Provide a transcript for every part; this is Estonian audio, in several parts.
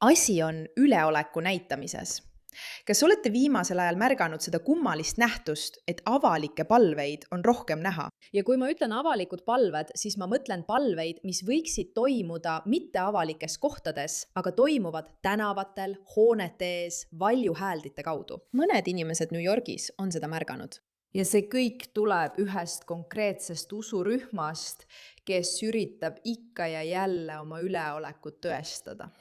Asi on üleoleku näitamises. Kas olete viimasel ajal märganud seda kummalist nähtust, et avalikke palveid on rohkem näha? Ja kui ma ütlen avalikud palved, siis ma mõtlen palveid, mis võiksid toimuda mitte avalikes kohtades, aga toimuvad tänavatel, hoonete ees, valjuhääldite kaudu. Mõned inimesed New Yorgis on seda märganud. Ja see kõik tuleb ühest konkreetsest usurühmast, kes üritab ikka ja jälle oma üleolekut tõestada.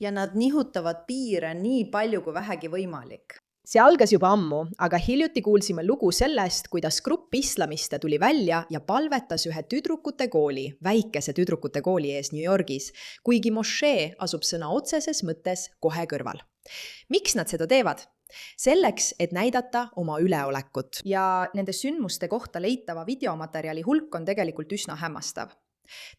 Ja nad nihutavad piire nii palju kui vähegi võimalik. See algas juba ammu, aga hiljuti kuulsime lugu sellest, kuidas grupp islamiste tuli välja ja palvetas ühe tüdrukute kooli, väikese tüdrukute kooli ees New Yorgis, kuigi mošee asub sõna otseses mõttes kohe kõrval. Miks nad seda teevad? Selleks, et näidata oma üleolekut. Ja nende sündmuste kohta leitava videomaterjali hulk on tegelikult üsna hämmastav.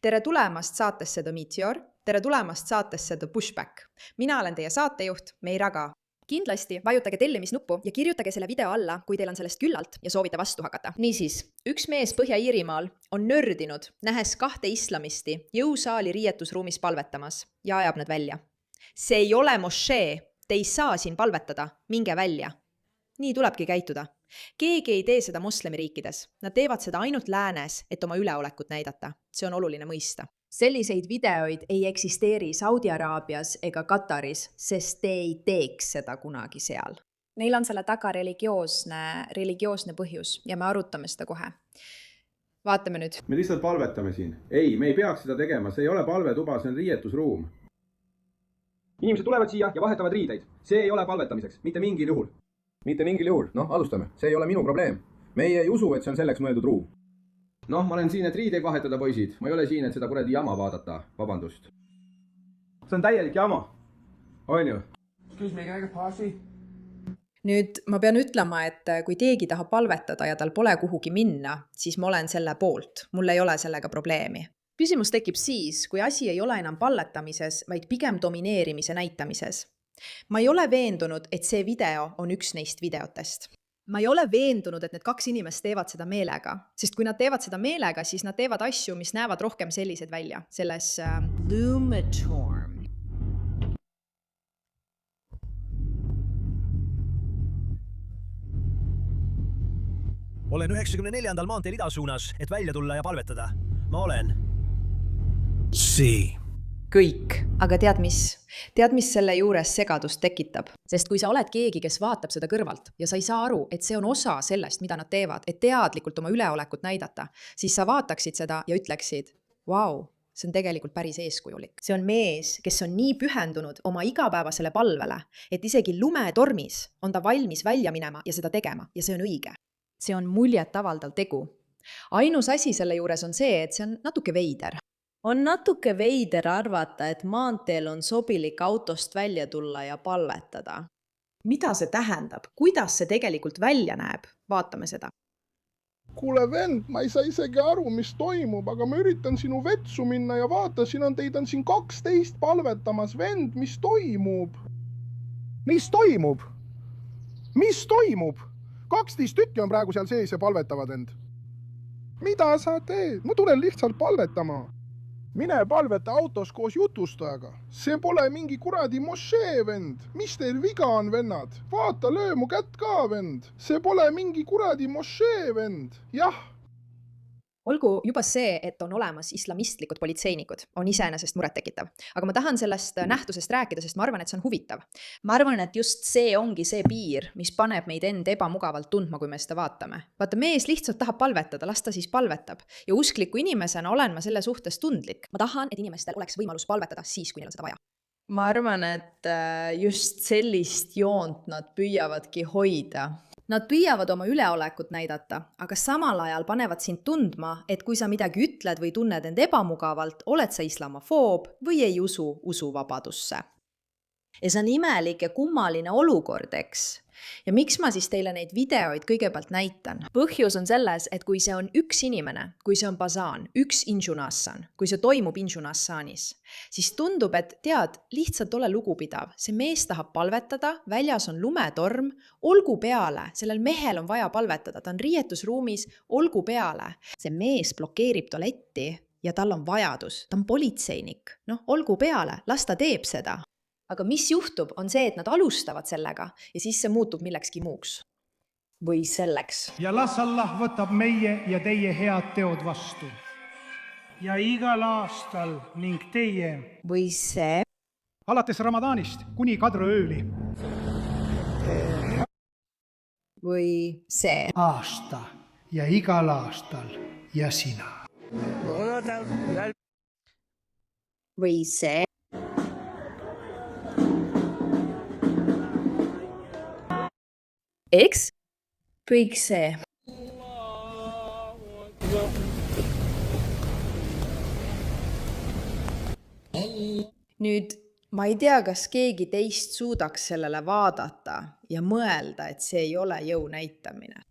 Tere tulemast saatesse The Meteor, tere tulemast saatesse The Pushback. Mina olen teie saatejuht, Meira Ka. Kindlasti vajutage tellimisnuppu ja kirjutage selle video alla, kui teil on sellest küllalt ja soovite vastu hakata. Niisiis, üks mees Põhja-Iirimaal on nördinud, nähes 2 islamisti jõusaali riietusruumis palvetamas ja ajab nad välja. See ei ole mošee, te ei saa siin palvetada, minge välja. Nii tulebki käituda. Keegi ei tee seda moslemiriikides. Nad teevad seda ainult läänes, et oma üleolekut näidata. See on oluline mõista. Selliseid videoid ei eksisteeri Saudi Araabias ega Kataris, sest te ei teeks seda kunagi seal. Neil on selle taga religioosne põhjus ja me arutame seda kohe. Vaatame nüüd. Me lihtsalt palvetame siin. Ei, me ei peaks seda tegema. See ei ole palvetuba, see on riietusruum. Inimesed tulevad siia ja vahetavad riideid. See ei ole palvetamiseks, mitte mingil juhul. Mitte mingil juhul. Alustame. See ei ole minu probleem. Meie ei usu, et see on selleks mõeldud ruum. Ma olen siin, et riideid vahetada, poisid. Ma ei ole siin, et seda kuradi jama vaadata. Vabandust. See on täielik jama. On ju? Nüüd ma pean ütlema, et kui keegi tahab palvetada ja tal pole kuhugi minna, siis ma olen selle poolt. Mul ei ole sellega probleemi. Küsimus tekib siis, kui asi ei ole enam palletamises, vaid pigem domineerimise näitamises. Ma ei ole veendunud, et see video on üks neist videotest. Ma ei ole veendunud, et need 2 inimest teevad seda meelega, sest kui nad teevad seda meelega, siis nad teevad asju, mis näevad rohkem sellised välja. Selles Lumatorm. Olen 94. maanteel idasuunas, et välja tulla ja palvetada. Ma olen kõik. Aga tead mis selle juures segadust tekitab? Sest kui sa oled keegi, kes vaatab seda kõrvalt ja sa ei saa aru, et see on osa sellest, mida nad teevad, et teadlikult oma üleolekut näidata, siis sa vaataksid seda ja ütleksid, vau, see on tegelikult päris eeskujulik. See on mees, kes on nii pühendunud oma igapäevasele palvele, et isegi lumetormis on ta valmis välja minema ja seda tegema ja see on õige. See on muljet avaldav tegu. Ainus asi selle juures on see, et see on natuke veider. On natuke veider arvata, et maanteel on sobilik autost välja tulla ja palvetada. Mida see tähendab? Kuidas see tegelikult välja näeb? Vaatame seda. Kuule vend, ma ei saa isegi aru, mis toimub, aga ma üritan sinu vetsu minna ja vaata, teid on siin 12 palvetamas. Vend, mis toimub? Mis toimub? Mis toimub? 12 tükki on praegu seal sees ja palvetavad end. Mida sa teed? Ma tulen lihtsalt palvetama. Mine palveta autos koos jutustajaga. See pole mingi kuradi mošee, vend. Mis teil viga on, vennad? Vaata, löö mu kätt ka, vend. See pole mingi kuradi mošee, vend. Jah. Olgu juba see, et on olemas islamistlikud politseinikud, on iseenesest muret tekitav. Aga ma tahan sellest nähtusest rääkida, sest ma arvan, et see on huvitav. Ma arvan, et just see ongi see piir, mis paneb meid end ebamugavalt tundma, kui me seda vaatame. Vaata, mees lihtsalt tahab palvetada, las ta siis palvetab. Ja uskliku inimesena olen ma selle suhtes tundlik. Ma tahan, et inimestel oleks võimalus palvetada siis, kui neil on seda vaja. Ma arvan, et just sellist joont nad püüavadki hoida. Nad püüavad oma üleolekut näidata, aga samal ajal panevad sind tundma, et kui sa midagi ütled või tunned end ebamugavalt, oled sa islamofoob või ei usu usuvabadusse. Ja see on imelik ja kummaline olukord, eks? Ja miks ma siis teile neid videoid kõigepealt näitan? Põhjus on selles, et kui see on üks inimene, kui see on Bazan, üks Injunassan, kui see toimub Injunassanis, siis tundub, et tead, lihtsalt ole lugupidav. See mees tahab palvetada, väljas on lumetorm, olgu peale, sellel mehel on vaja palvetada, ta on riietusruumis, olgu peale. See mees blokeerib tualetti ja tal on vajadus, ta on politseinik. Olgu peale, las ta teeb seda. aga mis juhtub, on see, et nad alustavad sellega ja siis see muutub millekski muuks. Või selleks. Ja las Allah võtab meie ja teie head teod vastu. Ja igal aastal ning teie. Või see. Alates Ramadanist kuni kadrööli. Või see. Aasta ja igal aastal ja sina. Või see. Eks? Kõik see. Nüüd ma ei tea, kas keegi teist suudaks sellele vaadata ja mõelda, et see ei ole jõu näitamine.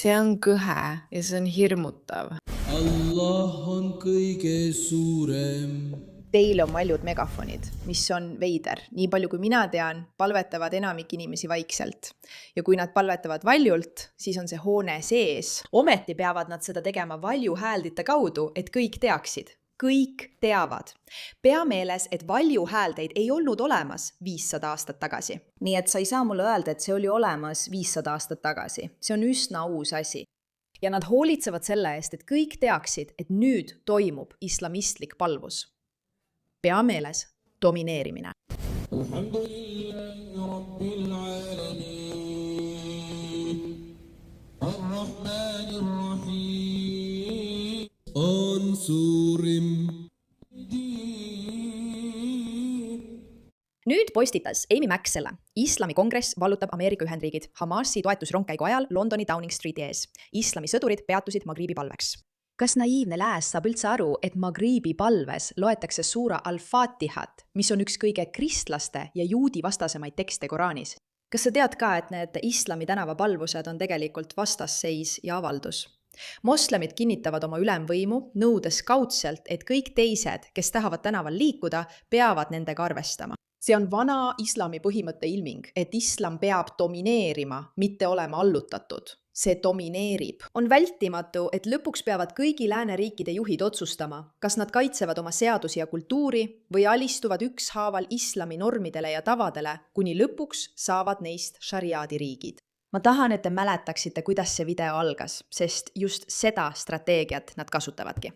See on kõhe ja see on hirmutav. Allah on kõige suurem. Teil on valjud megafonid, mis on veider. Nii palju kui mina tean, palvetavad enamik inimesi vaikselt. Ja kui nad palvetavad valjult, siis on see hoone sees. Ometi peavad nad seda tegema valju hääldite kaudu, et kõik teaksid. Kõik teavad. Pea meeles, et valju hääldeid ei olnud olemas 500 aastat tagasi. Nii et sa ei saa mulle öelda, et see oli olemas 500 aastat tagasi. See on üsna uus asi. Ja nad hoolitsevad selle eest, et kõik teaksid, et nüüd toimub islamistlik palvus. Pea meeles domineerimine. On suurim. Nüüd postitas Amy Mack selle. Islami kongress vallutab Ameerika Ühendriigid Hamasi toetusrongkäigu ajal Londoni Downing Streeti ees. Islami sõdurid peatusid Magribi palveks. Kas naiivne lääs saab üldse aru, et Magribi palves loetakse suura Al-Fatihat, mis on üks kõige kristlaste ja juudi vastasemaid tekste Koraanis? Kas sa tead ka, et need islami tänavapalvused on tegelikult vastasseis ja avaldus? Moslemid kinnitavad oma ülemvõimu, nõudes kaudselt, et kõik teised, kes tahavad tänaval liikuda, peavad nendega arvestama. See on vana islami põhimõtte ilming, et islam peab domineerima, mitte olema allutatud. See domineerib. On vältimatu, et lõpuks peavad kõigi lääneriikide juhid otsustama, kas nad kaitsevad oma seadusi ja kultuuri või alistuvad ükshaaval islami normidele ja tavadele, kuni lõpuks saavad neist šariaadi riigid. Ma tahan, et te mäletaksite, kuidas see video algas, sest just seda strateegiat nad kasutavadki.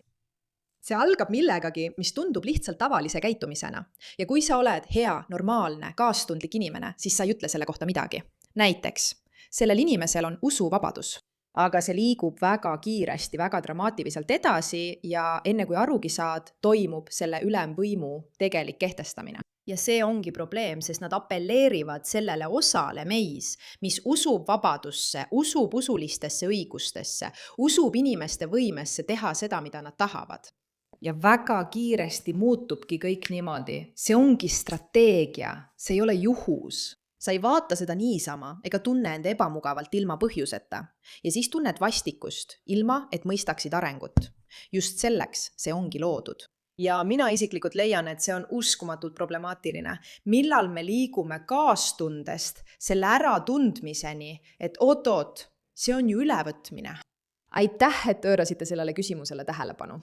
See algab millegagi, mis tundub lihtsalt tavalise käitumisena. Ja kui sa oled hea, normaalne, kaastundlik inimene, siis sa ei ütle selle kohta midagi. Näiteks, sellel inimesel on usuvabadus, aga see liigub väga kiiresti, väga dramaatiliselt edasi ja enne kui arugi saad, toimub selle ülemvõimu tegelik kehtestamine. Ja see ongi probleem, sest nad appelleerivad sellele osale meis, mis usub vabadusse, usub usulistesse õigustesse, usub inimeste võimesse teha seda, mida nad tahavad. Ja väga kiiresti muutubki kõik niimoodi. See ongi strateegia, see ei ole juhus. Sa ei vaata seda niisama ega tunne enda ebamugavalt ilma põhjuseta. Ja siis tunned vastikust, ilma et mõistaksid arengut. Just selleks see ongi loodud. Ja mina isiklikult leian, et see on uskumatult problemaatiline. Millal me liigume kaastundest selle äratundmiseni, et oot, see on ju ülevõtmine. Aitäh, et pöörasite sellele küsimusele tähelepanu.